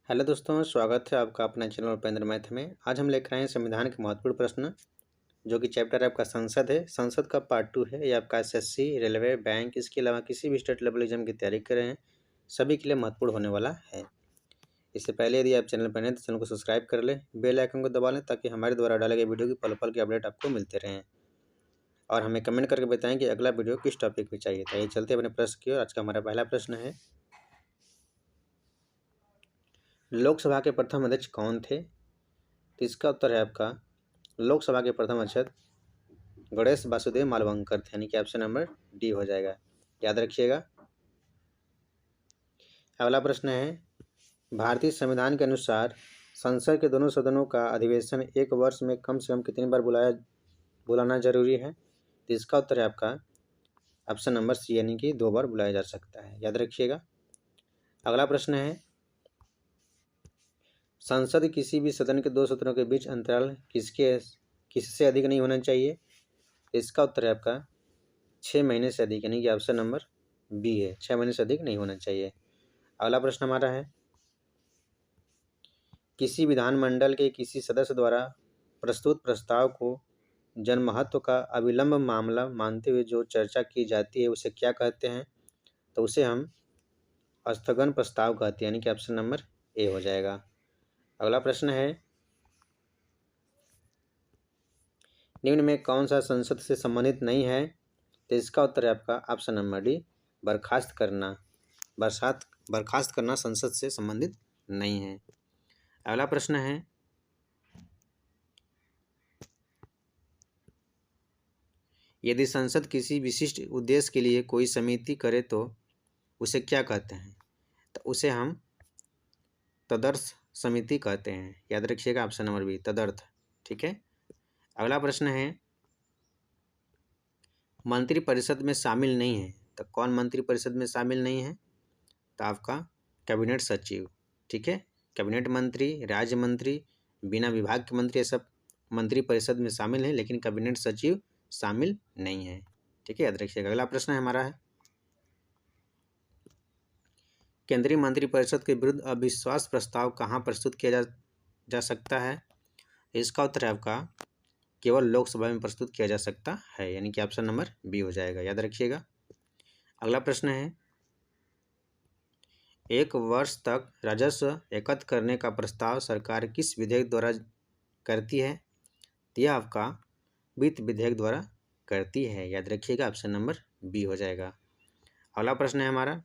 Hello दोस्तों, स्वागत है आपका अपना चैनल उपेंद्र मैथ में। आज हम लेकर आए हैं संविधान के महत्वपूर्ण प्रश्न, जो कि चैप्टर आपका संसद है। संसद का पार्ट 2 है। ये आपका एसएससी, रेलवे, बैंक, इसके अलावा किसी भी स्टेट लेवल एग्जाम की तैयारी कर रहे हैं, सभी के लिए महत्वपूर्ण होने वाला है। इससे पहले यदि आप चैनल पर नए तो चैनल को सब्सक्राइब कर लें, बेल आइकन को दबा लें, ताकि हमारे द्वारा डाले गए वीडियो की पल पल की अपडेट आपको मिलते रहें। और हमें कमेंट करके बताएं कि अगला वीडियो किस टॉपिक पर चाहिए था। ये चलते अपने प्रश्न की ओर। आज का हमारा पहला प्रश्न है, लोकसभा के प्रथम अध्यक्ष कौन थे? तो इसका उत्तर है आपका, लोकसभा के प्रथम अध्यक्ष गणेश वासुदेव मालवंकर थे, यानी कि ऑप्शन नंबर डी हो जाएगा। याद रखिएगा। अगला प्रश्न है, भारतीय संविधान के अनुसार संसद के दोनों सदनों का अधिवेशन एक वर्ष में कम से कम कितनी बार बुलाना जरूरी है? तो इसका उत्तर है आपका ऑप्शन नंबर सी, यानी कि 2 बार बुलाया जा सकता है। याद रखिएगा। अगला प्रश्न है, संसद के किसी भी सदन के 2 सदनों के बीच अंतराल किससे अधिक नहीं होना चाहिए? इसका उत्तर है आपका 6 महीने से अधिक, यानी कि ऑप्शन नंबर बी है, 6 महीने से अधिक नहीं होना चाहिए। अगला प्रश्न हमारा है, किसी विधानमंडल के किसी सदस्य द्वारा प्रस्तुत प्रस्ताव को जनमहत्व का अविलंब मामला मानते हुए जो चर्चा की जाती है उसे क्या कहते हैं? तो उसे हम स्थगन प्रस्ताव कहते हैं, यानी कि ऑप्शन नंबर ए हो जाएगा। अगला प्रश्न है, निम्न में कौन सा संसद से संबंधित नहीं है? तो इसका उत्तर है आपका ऑप्शन नंबर डी, बर्खास्त करना। बर्खास्त करना संसद से संबंधित नहीं है। अगला प्रश्न है, यदि संसद किसी विशिष्ट उद्देश्य के लिए कोई समिति करे तो उसे क्या कहते हैं? तो उसे हम तदर्थ समिति कहते हैं। याद रखिएगा, ऑप्शन नंबर बी, तदर्थ। ठीक है। अगला प्रश्न है, मंत्रिपरिषद में शामिल नहीं है, तो कौन मंत्रिपरिषद में शामिल नहीं है? तो आपका कैबिनेट सचिव। ठीक है। कैबिनेट मंत्री, राज्य मंत्री, बिना विभाग के मंत्री, ये सब मंत्रिपरिषद में शामिल हैं, लेकिन कैबिनेट सचिव शामिल नहीं है। ठीक है, याद रखिएगा। अगला प्रश्न हमारा है, केंद्रीय मंत्रिपरिषद के विरुद्ध अविश्वास प्रस्ताव कहाँ प्रस्तुत किया जा सकता है? इसका उत्तर है आपका केवल लोकसभा में प्रस्तुत किया जा सकता है, यानी कि ऑप्शन नंबर बी हो जाएगा। याद रखिएगा। अगला प्रश्न है, 1 वर्ष तक राजस्व एकत्र करने का प्रस्ताव सरकार किस विधेयक द्वारा करती है? तो यह आपका वित्त विधेयक द्वारा करती है। याद रखिएगा, ऑप्शन नंबर बी हो जाएगा। अगला प्रश्न है हमारा,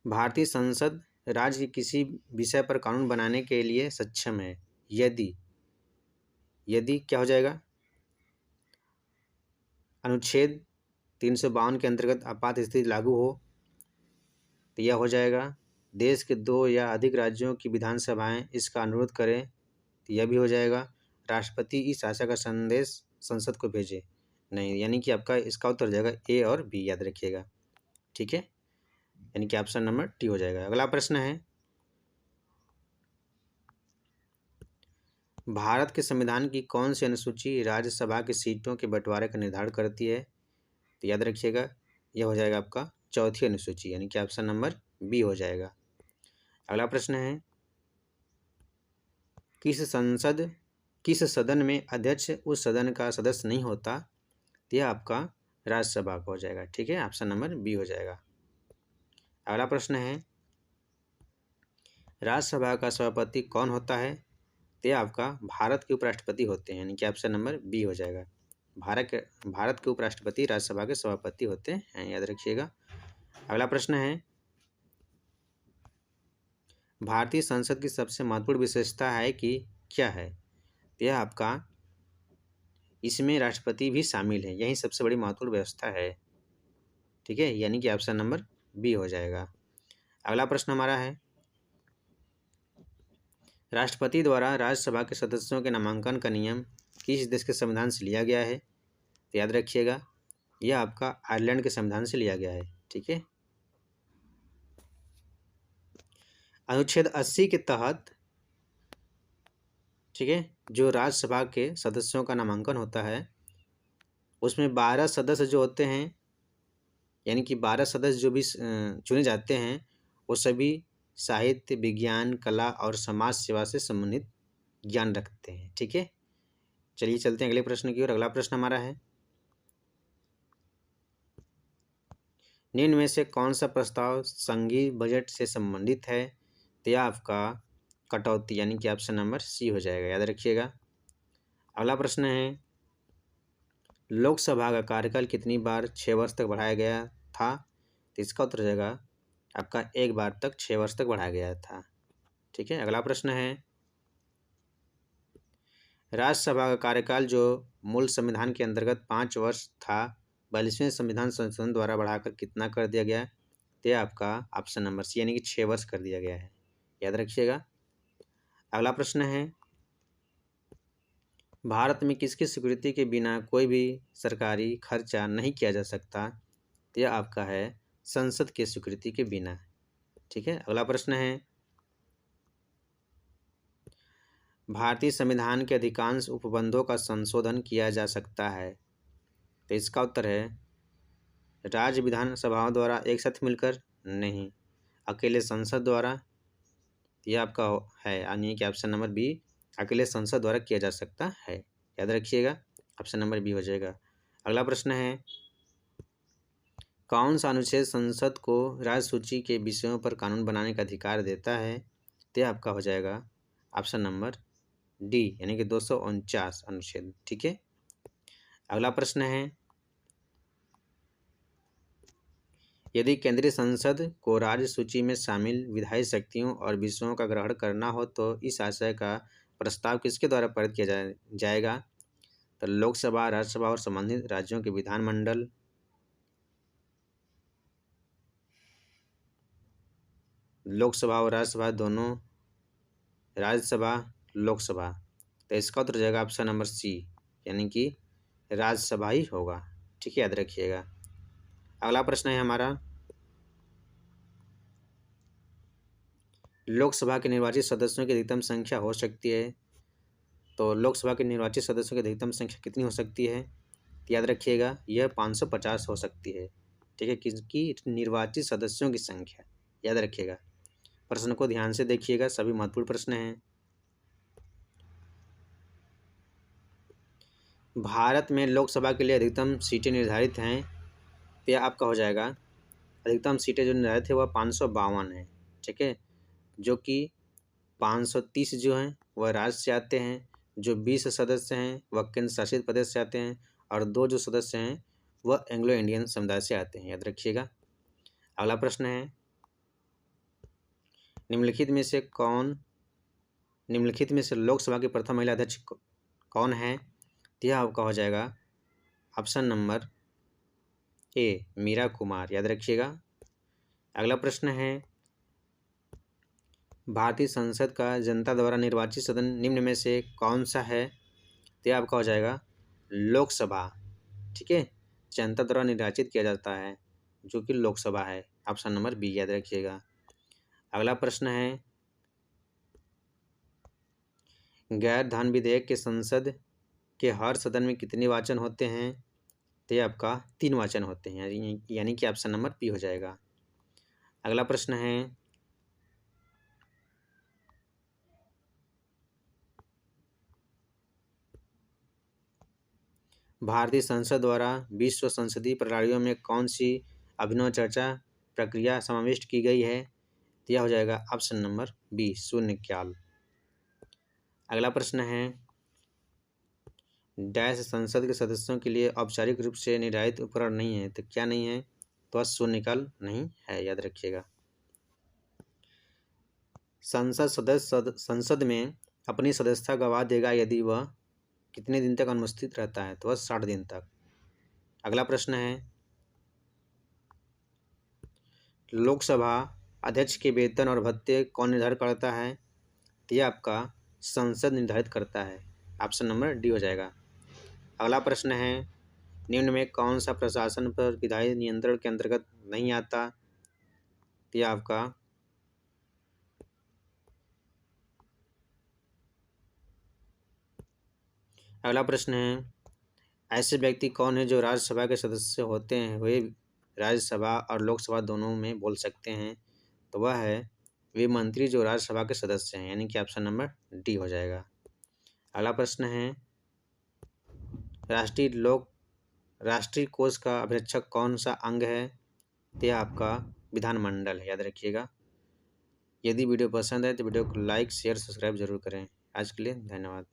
भारतीय संसद राज्य के किसी विषय पर कानून बनाने के लिए सक्षम है यदि क्या हो जाएगा? अनुच्छेद 352 के अंतर्गत आपात स्थिति लागू हो, तो यह हो जाएगा। देश के 2 या अधिक राज्यों की विधानसभाएं इसका अनुरोध करें, तो यह भी हो जाएगा। राष्ट्रपति इस आशा का संदेश संसद को भेजे, नहीं, यानी कि आपका इसका उत्तर हो जाएगा ए और बी। याद रखिएगा। ठीक है, यानी कि ऑप्शन नंबर टी हो जाएगा। अगला प्रश्न है, भारत के संविधान की कौन सी अनुसूची राज्यसभा की सीटों के बंटवारे का निर्धारण करती है? तो याद रखिएगा, यह हो जाएगा आपका चौथी अनुसूची, यानी कि ऑप्शन नंबर बी हो जाएगा। अगला प्रश्न है, किस सदन में अध्यक्ष उस सदन का सदस्य नहीं होता? तो यह आपका राज्यसभा का हो जाएगा। ठीक है, ऑप्शन नंबर बी हो जाएगा। अगला प्रश्न है, राज्यसभा का सभापति कौन होता है? तो यह आपका भारत के उपराष्ट्रपति होते हैं, यानी कि ऑप्शन नंबर बी हो जाएगा। भारत के उपराष्ट्रपति राज्यसभा के सभापति होते हैं। याद रखिएगा। अगला प्रश्न है, भारतीय संसद की सबसे महत्वपूर्ण विशेषता है कि क्या है? तो यह आपका इसमें राष्ट्रपति भी शामिल है, यही सबसे बड़ी महत्वपूर्ण व्यवस्था है। ठीक है, यानी कि ऑप्शन नंबर बी हो जाएगा। अगला प्रश्न हमारा है, राष्ट्रपति द्वारा राज्यसभा के सदस्यों के नामांकन का नियम किस देश के संविधान से लिया गया है? तो याद रखिएगा, यह आपका आयरलैंड के संविधान से लिया गया है। ठीक है। अनुच्छेद 80 के तहत, ठीक है, जो राज्यसभा के सदस्यों का नामांकन होता है उसमें 12 सदस्य जो होते हैं यानी कि 12 सदस्य जो भी चुने जाते हैं वो सभी साहित्य, विज्ञान, कला और समाज सेवा से संबंधित ज्ञान रखते हैं। ठीक है, चलिए चलते हैं अगले प्रश्न की ओर। अगला प्रश्न हमारा है, निम्न में से कौन सा प्रस्ताव संघीय बजट से संबंधित है? तो यह आपका कटौती यानी कि ऑप्शन नंबर सी हो जाएगा, याद रखिएगा। अगला प्रश्न है, लोकसभा का कार्यकाल कितनी बार 6 वर्ष तक बढ़ाया गया था? तो इसका उत्तर हो जाएगा आपका 1 बार तक 6 वर्ष तक बढ़ाया गया था। ठीक है, अगला प्रश्न है, राज्यसभा का कार्यकाल जो मूल संविधान के अंतर्गत 5 वर्ष था, 42वें संविधान संशोधन द्वारा बढ़ाकर कितना कर दिया गया? तो यह आपका ऑप्शन नंबर सी यानी कि 6 वर्ष कर दिया गया है, याद रखिएगा। अगला प्रश्न है, भारत में किसकी स्वीकृति के बिना कोई भी सरकारी खर्चा नहीं किया जा सकता? तो यह आपका है संसद की स्वीकृति के बिना। ठीक है, अगला प्रश्न है, भारतीय संविधान के अधिकांश उपबंधों का संशोधन किया जा सकता है? तो इसका उत्तर है राज्य विधानसभाओं द्वारा एक साथ मिलकर नहीं, अकेले संसद द्वारा। यह आपका है यानी कि ऑप्शन नंबर बी, अकेले संसद द्वारा किया जा सकता है, याद रखिएगा, ऑप्शन नंबर बी हो जाएगा। अगला प्रश्न है, कौन सा अनुच्छेद संसद को राज्य सूची के विषयों पर कानून बनाने का अधिकार देता है? तो आपका हो जाएगा ऑप्शन नंबर डी यानी कि 249 अनुच्छेद। ठीक है, अगला प्रश्न है, यदि केंद्रीय संसद को राज्य सूची में शामिल विधायी शक्तियों और विषयों का ग्रहण करना हो तो इस आशय का प्रस्ताव किसके द्वारा पारित किया जाएगा? तो लोकसभा, राज्यसभा और संबंधित राज्यों के विधानमंडल। लोकसभा और राज्यसभा दोनों, राज्यसभा, लोकसभा। तो इसका उत्तर हो जाएगा ऑप्शन नंबर सी यानी कि राज्यसभा ही होगा। ठीक है, याद रखिएगा। अगला प्रश्न है हमारा, लोकसभा के निर्वाचित सदस्यों की अधिकतम संख्या हो सकती है? तो लोकसभा के निर्वाचित सदस्यों की अधिकतम संख्या कितनी हो सकती है? तो याद रखिएगा यह 550 हो सकती है। ठीक है, किसकी? निर्वाचित सदस्यों की संख्या, याद रखिएगा। प्रश्न को ध्यान से देखिएगा, सभी महत्वपूर्ण प्रश्न हैं। भारत में लोकसभा के लिए अधिकतम सीटें निर्धारित हैं, तो यह आपका हो जाएगा, अधिकतम सीटें जो निर्धारित है वह 552 है। ठीक है, जो कि 530 जो हैं वह राज्य से आते हैं, जो 20 सदस्य हैं वह केंद्र शासित प्रदेश से आते हैं और 2 जो सदस्य हैं वह एंग्लो इंडियन समुदाय से आते हैं, याद रखिएगा। अगला प्रश्न है, निम्नलिखित में से लोकसभा की प्रथम महिला अध्यक्ष कौन है? तो यह आपका हो जाएगा option number A, Meera Kumar, याद रखिएगा। अगला प्रश्न है, भारतीय संसद का जनता द्वारा निर्वाचित सदन निम्न में से कौन सा है? तो यह आपका हो जाएगा लोकसभा। ठीक है, जनता द्वारा निर्वाचित किया जाता है जो कि लोकसभा है, ऑप्शन नंबर बी, याद रखिएगा। अगला प्रश्न है, गैर धन विधेयक के संसद के हर सदन में कितने वाचन होते हैं? तो ये आपका 3 वाचन होते हैं, यानी कि ऑप्शन नंबर बी हो जाएगा। अगला प्रश्न है, भारतीय संसद द्वारा विश्व संसदीय प्रणालियों में कौन सी अभिनव चर्चा प्रक्रिया समाविष्ट की गई है? तो यह हो जाएगा ऑप्शन नंबर बी, शून्यकाल। अगला प्रश्न है, डैश संसद के सदस्यों के लिए औपचारिक रूप से निर्धारित उपकरण नहीं है, तो क्या नहीं है? तो शून्यकाल नहीं है, याद रखिएगा। संसद में अपनी सदस्यता गवा देगा यदि वह कितने दिन तक अनुपस्थित रहता है? तो वह 60 दिन तक। अगला प्रश्न है, लोकसभा अध्यक्ष के वेतन और भत्ते कौन निर्धारित करता है? तो यह आपका संसद निर्धारित करता है, ऑप्शन नंबर डी हो जाएगा। अगला प्रश्न है, निम्न में कौन सा प्रशासन पर विधायी नियंत्रण के अंतर्गत नहीं आता? तो यह आपका अगला प्रश्न है, ऐसे व्यक्ति कौन है जो राज्यसभा के सदस्य होते हैं वे राज्यसभा और लोकसभा दोनों में बोल सकते हैं, तो वह है वे मंत्री जो राज्यसभा के सदस्य हैं, यानी कि ऑप्शन नंबर डी हो जाएगा। अगला प्रश्न है, राष्ट्रीय कोष का अभिरक्षक कौन सा अंग है? तो यह आपका विधानमंडल है, याद रखिएगा। यदि वीडियो पसंद है तो वीडियो को लाइक शेयर सब्सक्राइब जरूर करें। आज के लिए धन्यवाद।